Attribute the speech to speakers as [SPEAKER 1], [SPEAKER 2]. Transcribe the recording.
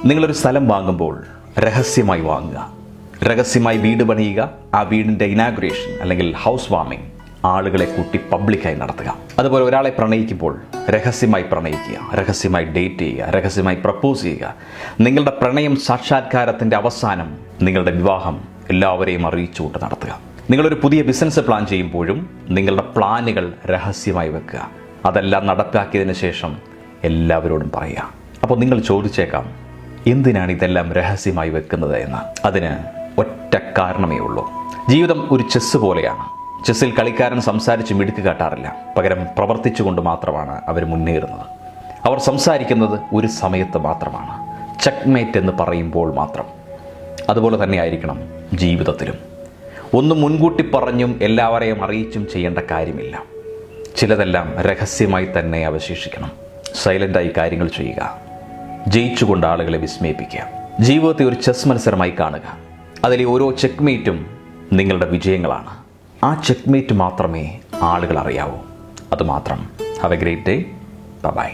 [SPEAKER 1] നിങ്ങളൊരു സ്ഥലം വാങ്ങുമ്പോൾ രഹസ്യമായി വാങ്ങുക. രഹസ്യമായി വീട് പണിയുക. ആ വീടിൻ്റെ ഇനാഗുറേഷൻ അല്ലെങ്കിൽ ഹൗസ് വാമിംഗ് ആളുകളെ കൂട്ടി പബ്ലിക്കായി നടത്തുക. അതുപോലെ ഒരാളെ പ്രണയിക്കുമ്പോൾ രഹസ്യമായി പ്രണയിക്കുക, രഹസ്യമായി ഡേറ്റ് ചെയ്യുക, രഹസ്യമായി പ്രപ്പോസ് ചെയ്യുക. നിങ്ങളുടെ പ്രണയം സാക്ഷാത്കാരത്തിൻ്റെ അവസാനം നിങ്ങളുടെ വിവാഹം എല്ലാവരെയും അറിയിച്ചുകൊണ്ട് നടത്തുക. നിങ്ങളൊരു പുതിയ ബിസിനസ് പ്ലാൻ ചെയ്യുമ്പോഴും നിങ്ങളുടെ പ്ലാനുകൾ രഹസ്യമായി വെക്കുക. അതെല്ലാം നടപ്പാക്കിയതിന് ശേഷം എല്ലാവരോടും പറയുക. അപ്പോൾ നിങ്ങൾ ചോദിച്ചേക്കാം, എന്തിനാണ് ഇതെല്ലാം രഹസ്യമായി വെക്കുന്നത് എന്ന്. അതിന് ഒറ്റ കാരണമേ ഉള്ളൂ. ജീവിതം ഒരു ചെസ്സ് പോലെയാണ്. ചെസ്സിൽ കളിക്കാരൻ സംസാരിച്ച് മിടുക്ക് കാട്ടാറില്ല, പകരം പ്രവർത്തിച്ചുകൊണ്ട് മാത്രമാണ് അവർ മുന്നേറുന്നത്. അവർ സംസാരിക്കുന്നത് ഒരു സമയത്ത് മാത്രമാണ്, ചെക്ക്മേറ്റ് എന്ന് പറയുമ്പോൾ മാത്രം. അതുപോലെ തന്നെ ആയിരിക്കണം ജീവിതത്തിലും. ഒന്നും മുൻകൂട്ടി പറഞ്ഞും എല്ലാവരെയും അറിയിച്ചും ചെയ്യേണ്ട കാര്യമില്ല. ചിലതെല്ലാം രഹസ്യമായി തന്നെ അവശേഷിക്കണം. സൈലൻ്റായി കാര്യങ്ങൾ ചെയ്യുക. ജയിച്ചുകൊണ്ട് ആളുകളെ വിസ്മയിപ്പിക്കുക. ജീവിതത്തെ ഒരു ചെസ് മത്സരമായി കാണുക. അതിലെ ഓരോ ചെക്ക്മേറ്റും നിങ്ങളുടെ വിജയങ്ങളാണ്. ആ ചെക്ക്മേറ്റ് മാത്രമേ ആളുകൾ അറിയാവൂ. അതുമാത്രം. Have a great day. By.